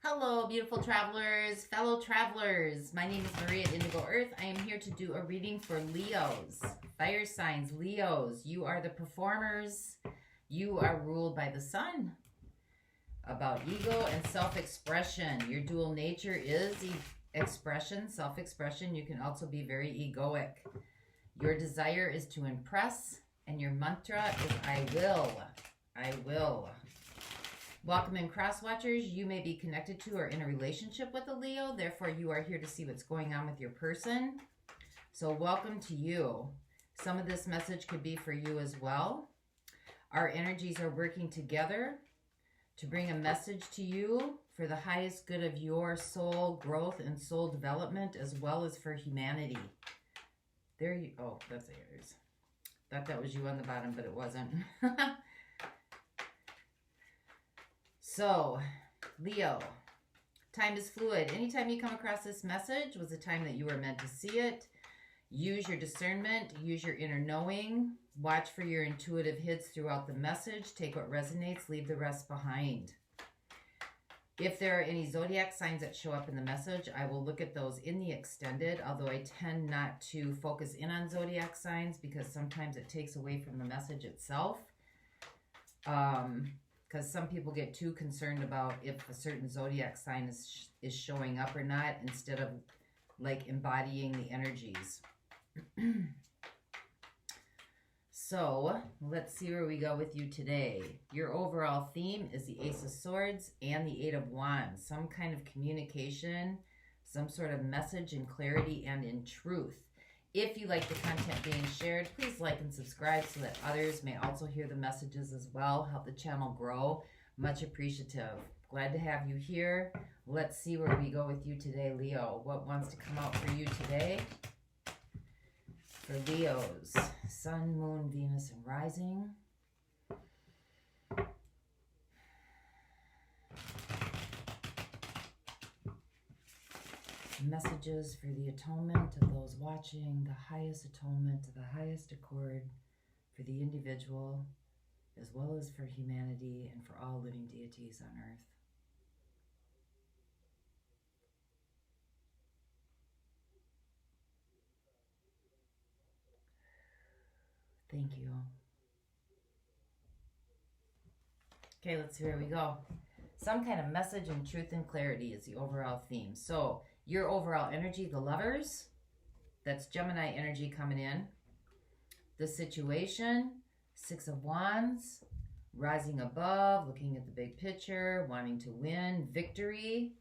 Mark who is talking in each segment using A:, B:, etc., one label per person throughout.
A: Hello, beautiful travelers, fellow travelers. My name is Marie at Indigo Earth. I am here to do a reading for Leos, fire signs, Leos. You are the performers. You are ruled by the sun. About ego and self-expression. Your dual nature is expression, self-expression. You can also be very egoic. Your desire is to impress, and your mantra is I will. I will. Welcome in, cross watchers. You may be connected to or in a relationship with a Leo. Therefore, you are here to see what's going on with your person. So welcome to you. Some of this message could be for you as well. Our energies are working together to bring a message to you for the highest good of your soul growth and soul development, as well as for humanity. There you, oh, that's yours. Thought that was you on the bottom, but it wasn't. So, Leo, time is fluid. Anytime you come across this message was the time that you were meant to see it. Use your discernment, use your inner knowing, watch for your intuitive hits throughout the message, take what resonates, leave the rest behind. If there are any zodiac signs that show up in the message, I will look at those in the extended, although I tend not to focus in on zodiac signs because sometimes it takes away from the message itself. Because some people get too concerned about if a certain zodiac sign is showing up or not, instead of like embodying the energies. So let's see where we go with you today. Your overall theme is the Ace of Swords and the Eight of Wands. Some kind of communication, some sort of message in clarity and in truth. If you like the content being shared, please like and subscribe so that others may also hear the messages as well. Help the channel grow. Much appreciative. Glad to have you here. Let's see where we go with you today, Leo. What wants to come out for you today? For Leos, Sun, Moon, Venus, and Rising. Messages for the atonement of those watching, the highest atonement, the highest accord for the individual, as well as for humanity and for all living deities on earth. Thank you. Okay, let's see where we go. Some kind of message and truth and clarity is the overall theme. So, your overall energy, the Lovers, that's Gemini energy coming in. The situation, Six of Wands, rising above, looking at the big picture, wanting to win, victory.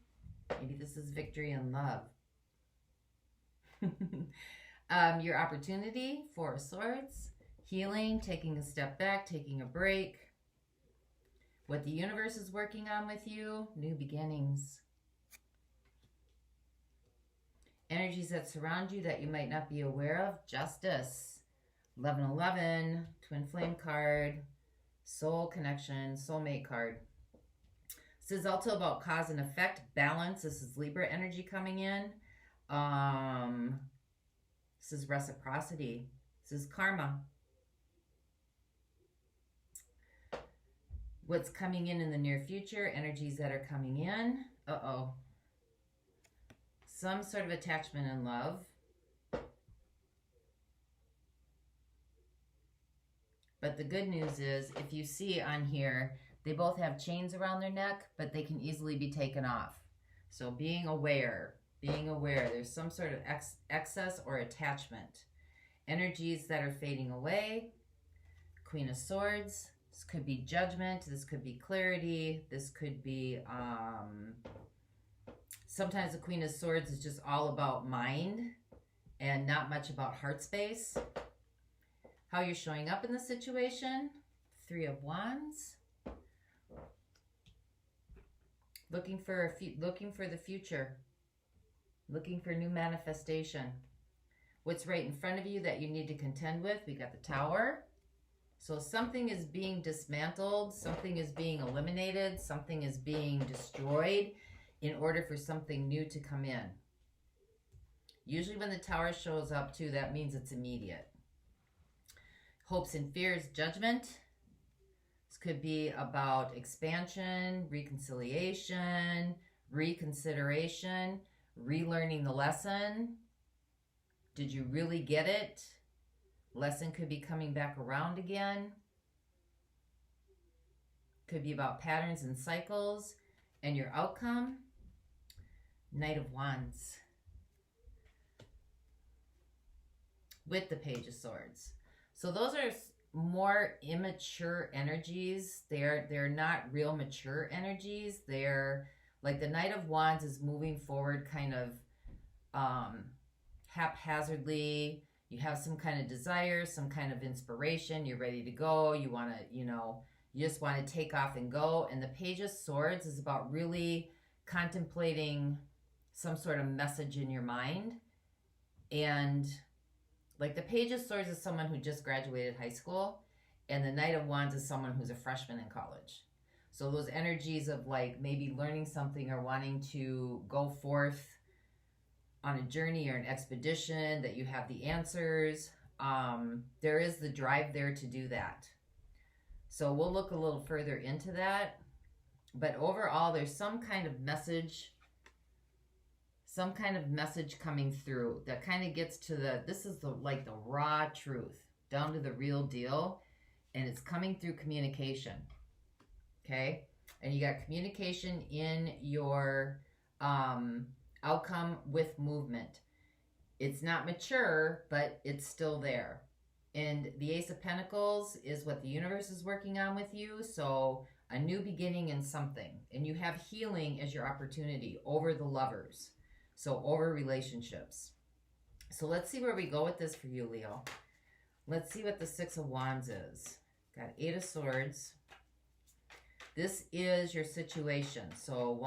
A: Maybe this is victory in love. Your opportunity, Four of Swords, healing, taking a step back, taking a break. What the universe is working on with you, new beginnings. Energies that surround you that you might not be aware of, Justice, 1111, Twin Flame card, Soul Connection, Soulmate card. This is also about cause and effect, balance. This is Libra energy coming in. This is reciprocity. This is karma. What's coming in the near future, energies that are coming in. Uh-oh. Some sort of attachment in love. But the good news is, if you see on here, they both have chains around their neck, but they can easily be taken off. So being aware, there's some sort of excess or attachment. Energies that are fading away. Queen of Swords. This could be judgment. This could be clarity. This could be... Sometimes the Queen of Swords is just all about mind and not much about heart space. How you're showing up in the situation. Three of Wands. Looking for the future. Looking for new manifestation. What's right in front of you that you need to contend with? We got the Tower. So something is being dismantled. Something is being eliminated. Something is being destroyed in order for something new to come in. Usually when the Tower shows up too, that means it's immediate. Hopes and fears, judgment. This could be about expansion, reconciliation, reconsideration, relearning the lesson. Did you really get it? Lesson could be coming back around again. Could be about patterns and cycles and your outcome. Knight of Wands. With the Page of Swords. So those are more immature energies. They're not real mature energies. They're like the Knight of Wands is moving forward kind of haphazardly. You have some kind of desire, some kind of inspiration. You're ready to go. You want to, you just want to take off and go. And the Page of Swords is about really contemplating some sort of message in your mind. And like the Page of Swords is someone who just graduated high school, and the Knight of Wands is someone who's a freshman in college. So those energies of like maybe learning something or wanting to go forth on a journey or an expedition, that you have the answers. There is the drive there to do that. So we'll look a little further into that. But overall, there's some kind of message coming through that kind of gets to this is the raw truth, down to the real deal, and it's coming through communication. Okay? And you got communication in your outcome with movement. It's not mature, but it's still there. And the Ace of Pentacles is what the universe is working on with you. So a new beginning in something. And you have healing as your opportunity over the Lovers. So over relationships. So let's see where we go with this for you, Leo. Let's see what the Six of Wands is. Got Eight of Swords. This is your situation. So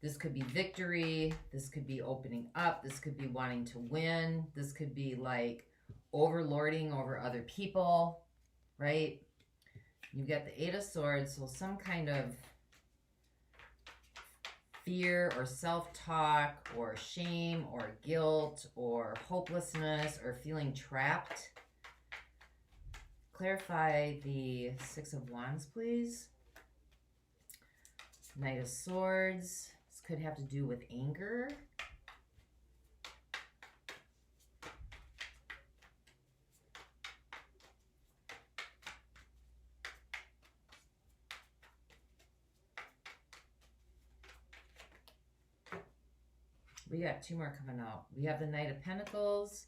A: this could be victory. This could be opening up. This could be wanting to win. This could be like overlording over other people, right? You've got the Eight of Swords. So some kind of fear or self-talk or shame or guilt or hopelessness or feeling trapped. Clarify the Six of Wands, please. Knight of Swords. This could have to do with anger. We got two more coming out. We have the Knight of Pentacles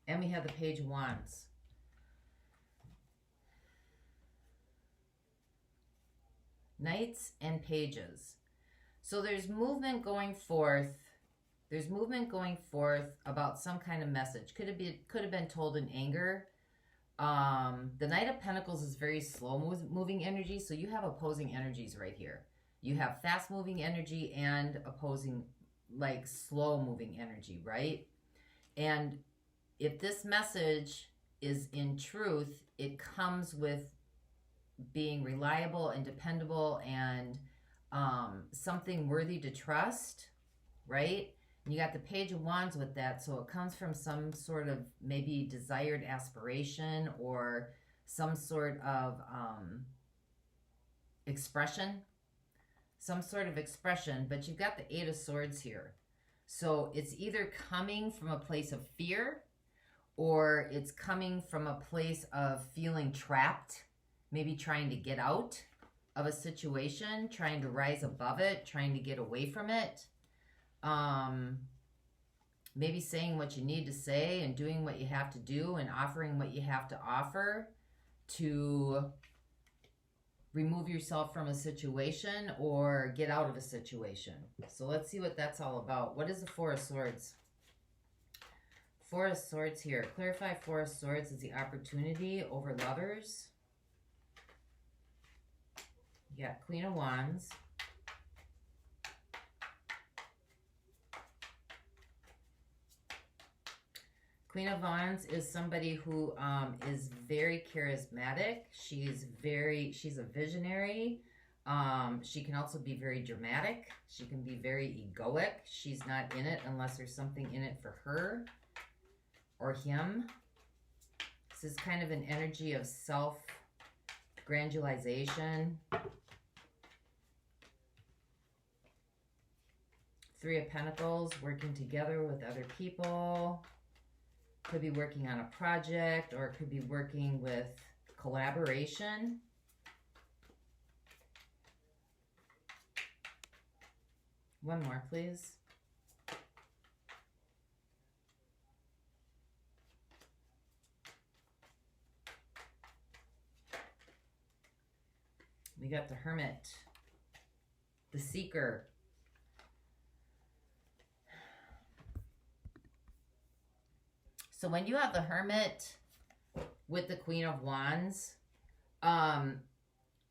A: and we have the Page of Wands. Knights and Pages. So there's movement going forth. There's movement going forth about some kind of message. Could have been told in anger. The Knight of Pentacles is very slow moving energy. So you have opposing energies right here. You have fast moving energy and opposing, like slow moving energy, right? And if this message is in truth, it comes with being reliable and dependable and something worthy to trust, right? And you got the Page of Wands with that, so it comes from some sort of maybe desired aspiration or some sort of expression. Some sort of expression, but you've got the Eight of Swords here. So it's either coming from a place of fear or it's coming from a place of feeling trapped, maybe trying to get out of a situation, trying to rise above it, trying to get away from it. Maybe saying what you need to say and doing what you have to do and offering what you have to offer to remove yourself from a situation or get out of a situation. So let's see what that's all about. What is the Four of Swords? Four of Swords here. Clarify Four of Swords is the opportunity over Lovers. You got Queen of Wands. Queen of Wands is somebody who is very charismatic. She's a visionary. She can also be very dramatic. She can be very egoic. She's not in it unless there's something in it for her or him. This is kind of an energy of self-grandulization. Three of Pentacles, working together with other people. Could be working on a project, or it could be working with collaboration. One more, please. We got the Hermit, the Seeker. So when you have the Hermit with the Queen of Wands,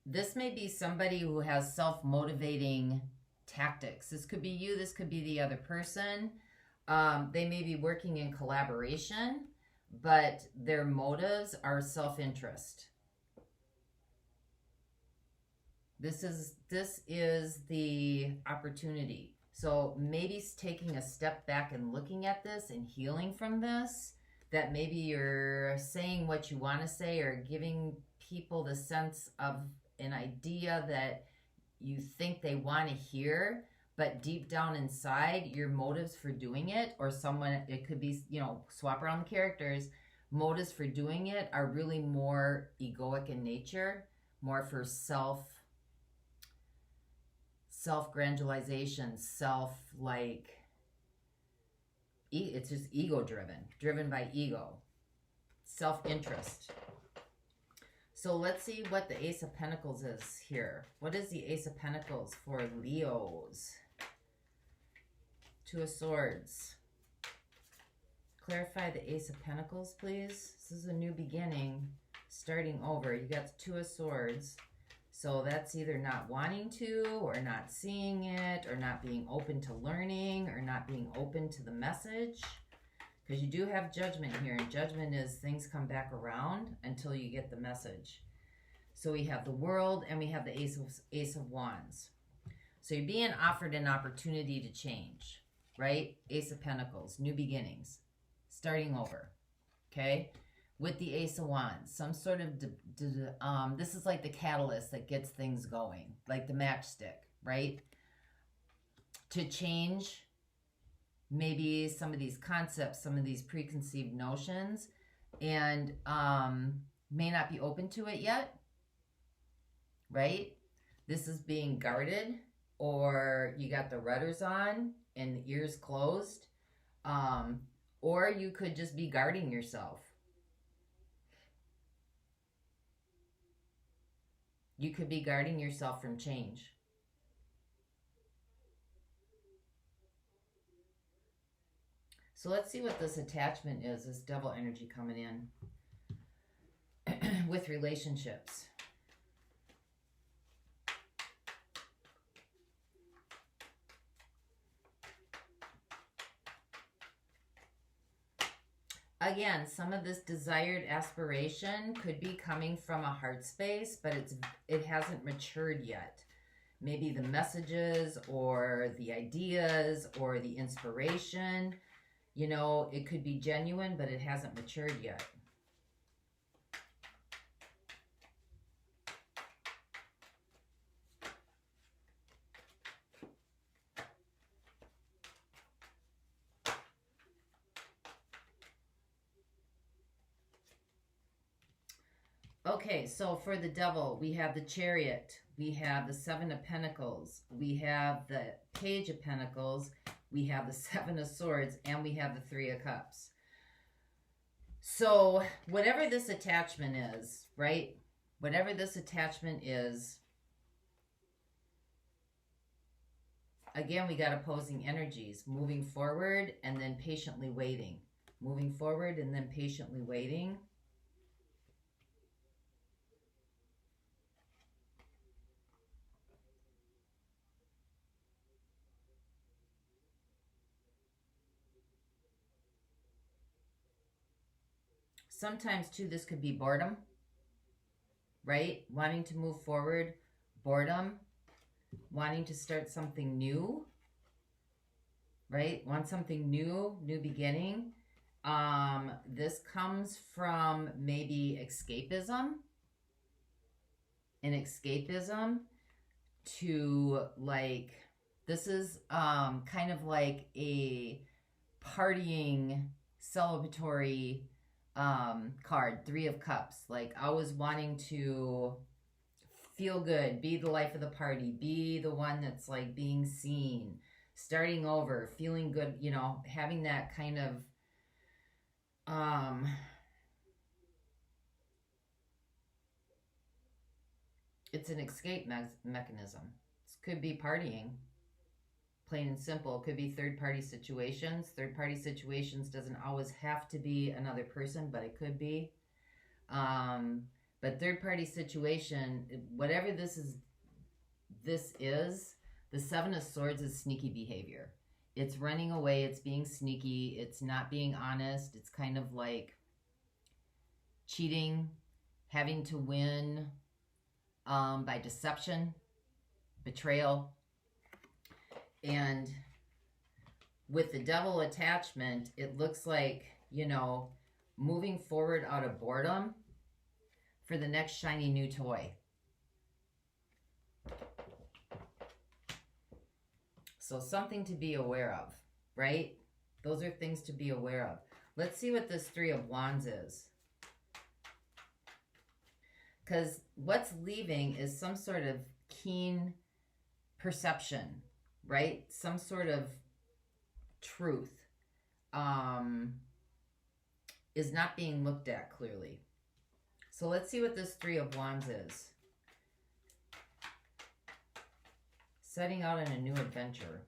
A: this may be somebody who has self-motivating tactics. This could be you, this could be the other person. They may be working in collaboration, but their motives are self-interest. This is the opportunity. So maybe taking a step back and looking at this and healing from this, that maybe you're saying what you want to say or giving people the sense of an idea that you think they want to hear, but deep down inside, your motives for doing it, or someone, it could be, you know, swap around the characters, motives for doing it are really more egoic in nature, more for self-grandialization, it's just ego driven by ego, self-interest. So let's see what the Ace of Pentacles is here. What is the Ace of Pentacles for Leos? Two of Swords. Clarify the Ace of Pentacles, please. This is a new beginning, starting over. You got the Two of Swords. So that's either not wanting to, or not seeing it, or not being open to learning, or not being open to the message. Because you do have Judgment here, and Judgment is things come back around until you get the message. So we have the World, and we have the Ace of Wands. So you're being offered an opportunity to change, right? Ace of Pentacles, new beginnings, starting over, okay? With the Ace of Wands, some sort of, this is like the catalyst that gets things going, like the matchstick, right? To change maybe some of these concepts, some of these preconceived notions, and may not be open to it yet, right? This is being guarded, or you got the rudders on and the ears closed, or you could just be guarding yourself. You could be guarding yourself from change. So let's see what this attachment is, this devil energy coming in with relationships. Again, some of this desired aspiration could be coming from a heart space, but it hasn't matured yet. Maybe the messages or the ideas or the inspiration, you know, it could be genuine, but it hasn't matured yet. Okay, so for the devil, we have the Chariot, we have the Seven of Pentacles, we have the Page of Pentacles, we have the Seven of Swords, and we have the Three of Cups. So whatever this attachment is, right? Whatever this attachment is, again, we got opposing energies, moving forward and then patiently waiting. Moving forward and then patiently waiting. Sometimes, too, this could be boredom, right? Wanting to move forward, boredom, wanting to start something new, right? Want something new, new beginning. This comes from maybe escapism, an escapism to, like, This is kind of like a partying, celebratory card. 3 of Cups. Like always wanting to feel good, be the life of the party, be the one that's like being seen, starting over, feeling good, you know, having that kind of it's an escape mechanism. This could be partying, plain and simple. It could be third-party situations. Third-party situations doesn't always have to be another person, but it could be. But third-party situation, whatever this is, the 7 of Swords is sneaky behavior. It's running away. It's being sneaky. It's not being honest. It's kind of like cheating, having to win by deception, betrayal. And with the Devil attachment, it looks like, you know, moving forward out of boredom for the next shiny new toy. So something to be aware of, right? Those are things to be aware of. Let's see what this 3 of Wands is. Because what's leaving is some sort of keen perception, right? Some sort of truth is not being looked at clearly. So let's see what this 3 of Wands is. Setting out on a new adventure.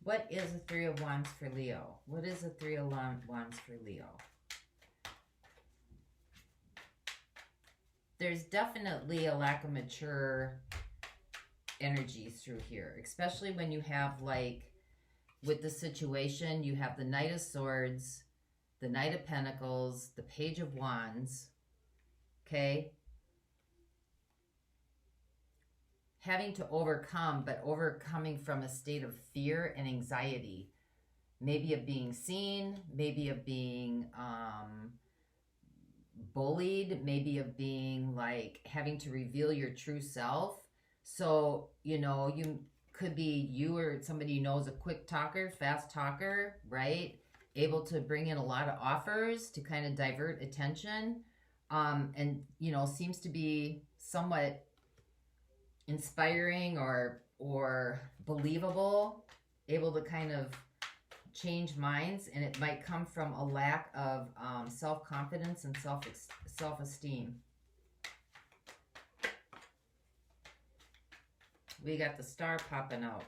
A: What is a 3 of Wands for Leo? What is a 3 of Wands for Leo? There's definitely a lack of mature energies through here, especially when you have, like, with the situation, you have the Knight of Swords, the Knight of Pentacles, the Page of Wands, okay? Having to overcome, but overcoming from a state of fear and anxiety. Maybe of being seen, maybe of being bullied, maybe of being like having to reveal your true self. So, you know, you could be, you or somebody you know is a quick talker, fast talker, right? Able to bring in a lot of offers to kind of divert attention. And, you know, seems to be somewhat inspiring or believable, able to kind of change minds, and it might come from a lack of self-confidence and self-esteem. We got the Star popping out.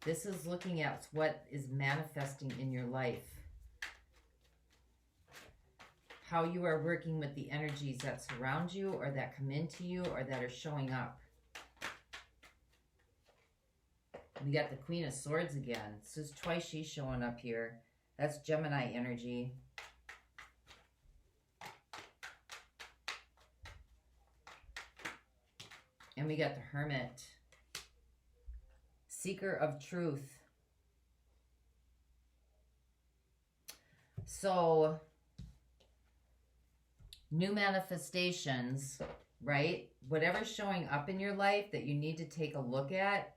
A: This is looking at what is manifesting in your life. How you are working with the energies that surround you or that come into you or that are showing up. We got the Queen of Swords again. This is twice she's showing up here. That's Gemini energy. And we got the Hermit. Seeker of truth. So, new manifestations, right? Whatever's showing up in your life that you need to take a look at,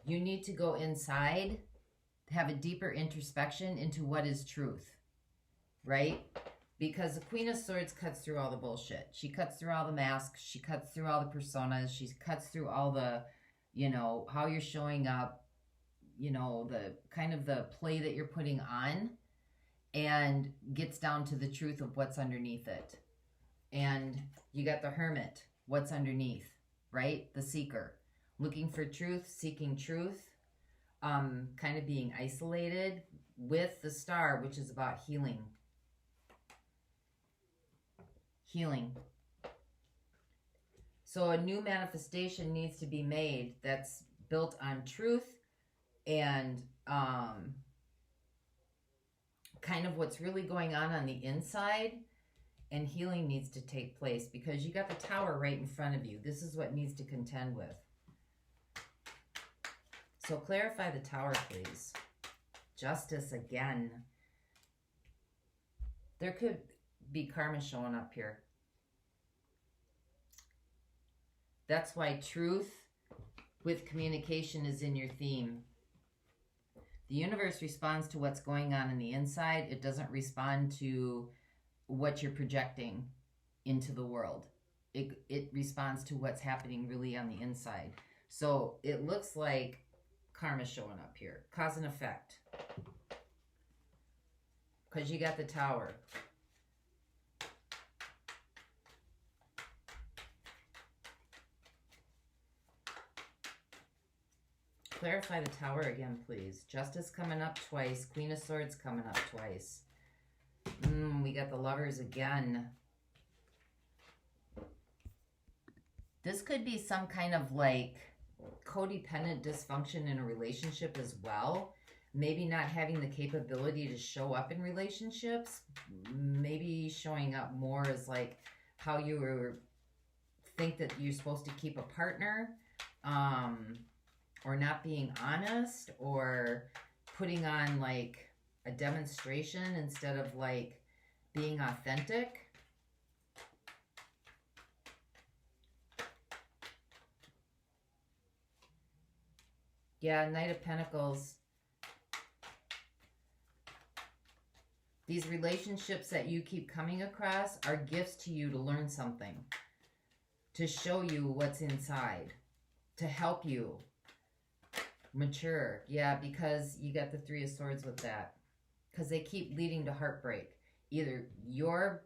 A: you need to go inside, have a deeper introspection into what is truth, right? Because the Queen of Swords cuts through all the bullshit. She cuts through all the masks. She cuts through all the personas. She cuts through all the, you know, how you're showing up, you know, the kind of the play that you're putting on, and gets down to the truth of what's underneath it. And you got the Hermit, what's underneath, right? The seeker, looking for truth, seeking truth, kind of being isolated, with the Star, which is about healing. Healing. So a new manifestation needs to be made that's built on truth and kind of what's really going on the inside, and healing needs to take place because you got the Tower right in front of you. This is what needs to contend with. So clarify the Tower, please. Justice again. There could be karma showing up here. That's why truth with communication is in your theme. The universe responds to what's going on the inside. It doesn't respond to what you're projecting into the world. It responds to what's happening really on the inside. So it looks like karma showing up here. Cause and effect. Because you got the Tower. Clarify the Tower again, please. Justice coming up twice. Queen of Swords coming up twice. We got the Lovers again. This could be some kind of like codependent dysfunction in a relationship as well. Maybe not having the capability to show up in relationships. Maybe showing up more as like how you think that you're supposed to keep a partner. Or not being honest, or putting on like a demonstration instead of like being authentic. Yeah, Knight of Pentacles. These relationships that you keep coming across are gifts to you to learn something, to show you what's inside, to help you mature. Yeah, because you got the Three of Swords with that. Because they keep leading to heartbreak. Either you're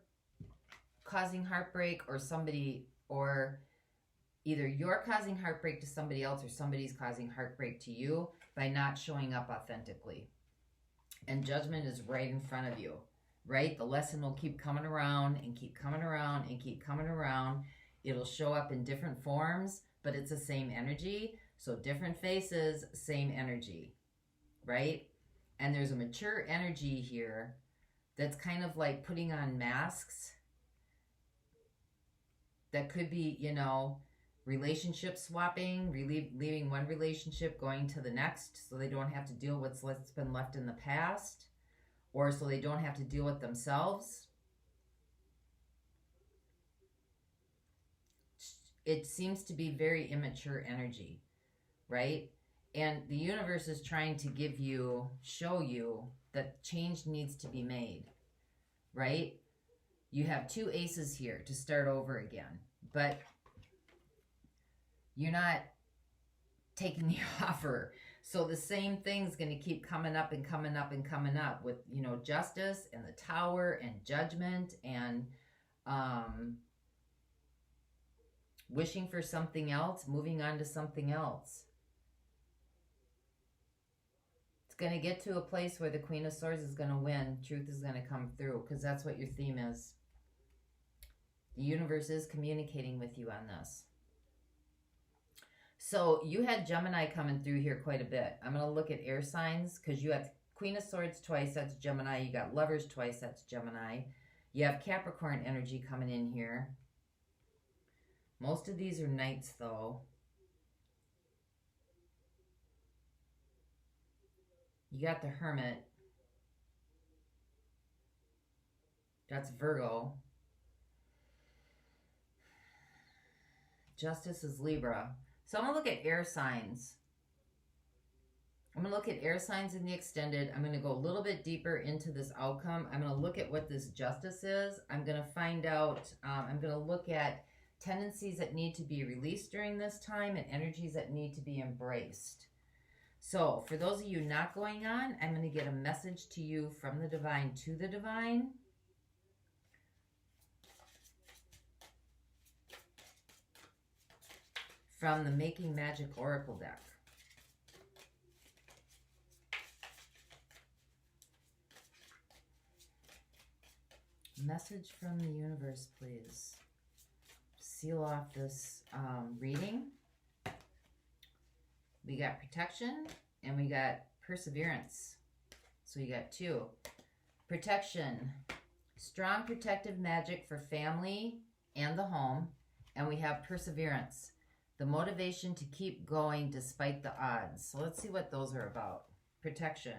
A: causing heartbreak or somebody, or either you're causing heartbreak to somebody else or somebody's causing heartbreak to you by not showing up authentically. And judgment is right in front of you, right? The lesson will keep coming around and keep coming around and keep coming around. It'll show up in different forms, but it's the same energy. So different faces, same energy, right? And there's a mature energy here that's kind of like putting on masks. That could be, you know, relationship swapping, leaving one relationship, going to the next so they don't have to deal with what's been left in the past, or so they don't have to deal with themselves. It seems to be very immature energy. Right? And the universe is trying to give you, show you that change needs to be made. Right? You have two aces here to start over again. But you're not taking the offer. So the same thing's going to keep coming up and coming up and coming up with, you know, justice and the Tower and judgment and wishing for something else, moving on to something else. It's going to get to a place where the Queen of Swords is going to win. Truth is going to come through because that's what your theme is. The universe is communicating with you on this. So you had Gemini coming through here quite a bit. I'm going to look at air signs because you have Queen of Swords twice, that's Gemini. You got Lovers twice, that's Gemini. You have Capricorn energy coming in here. Most of these are Knights though. You got the Hermit. That's Virgo. Justice is Libra. So I'm going to look at air signs. I'm going to look at air signs in the extended. I'm going to go a little bit deeper into this outcome. I'm going to look at what this justice is. I'm going to find out, I'm going to look at tendencies that need to be released during this time and energies that need to be embraced. So for those of you not going on, I'm going to get a message to you from the divine to the divine. From the Making Magic Oracle deck. Message from the universe, please. Seal off this reading. We got protection and we got perseverance. So you got two. Protection. Strong protective magic for family and the home. And we have perseverance. The motivation to keep going despite the odds. So let's see what those are about. Protection.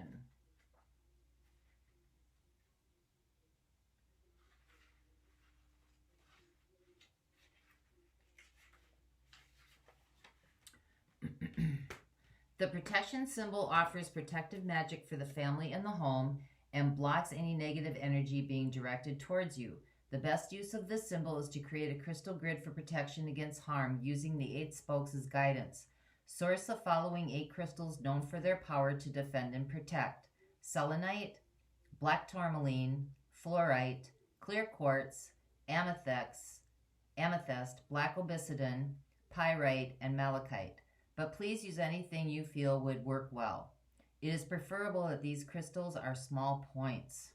A: The protection symbol offers protective magic for the family and the home and blocks any negative energy being directed towards you. The best use of this symbol is to create a crystal grid for protection against harm using the 8 spokes as guidance. Source the following 8 crystals known for their power to defend and protect: selenite, black tourmaline, fluorite, clear quartz, amethyst, black obsidian, pyrite, and malachite. But please use anything you feel would work well. It is preferable that these crystals are small points.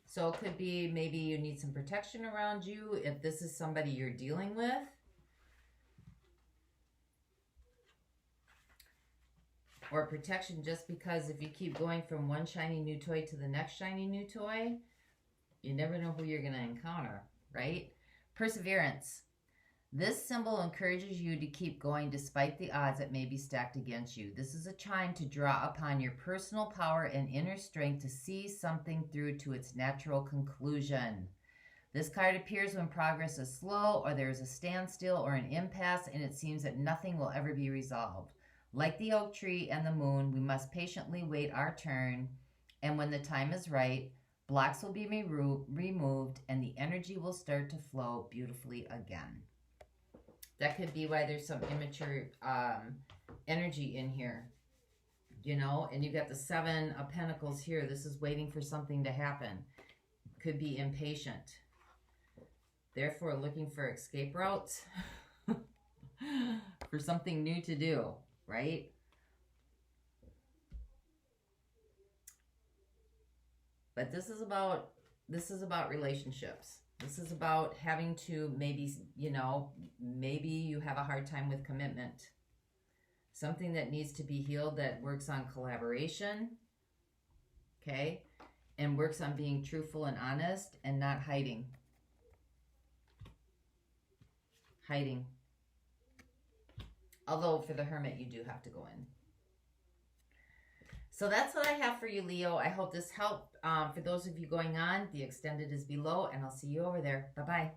A: So it could be maybe you need some protection around you if this is somebody you're dealing with. Or protection just because if you keep going from one shiny new toy to the next shiny new toy, you never know who you're going to encounter, right? Perseverance. This symbol encourages you to keep going despite the odds that may be stacked against you. This is a chime to draw upon your personal power and inner strength to see something through to its natural conclusion. This card appears when progress is slow or there is a standstill or an impasse and it seems that nothing will ever be resolved. Like the oak tree and the moon, we must patiently wait our turn, and when the time is right, blocks will be removed and the energy will start to flow beautifully again. That could be why there's some immature energy in here, you know, and you got the 7 of Pentacles here. This is waiting for something to happen. Could be impatient. Therefore, looking for escape routes for something new to do, right? But this is about relationships. This is about having to maybe, you know, maybe you have a hard time with commitment. Something that needs to be healed that works on collaboration, okay? And works on being truthful and honest and not hiding. Hiding. Although for the Hermit, you do have to go in. So that's what I have for you, Leo. I hope this helped. For those of you going on, the extended is below, and I'll see you over there. Bye-bye.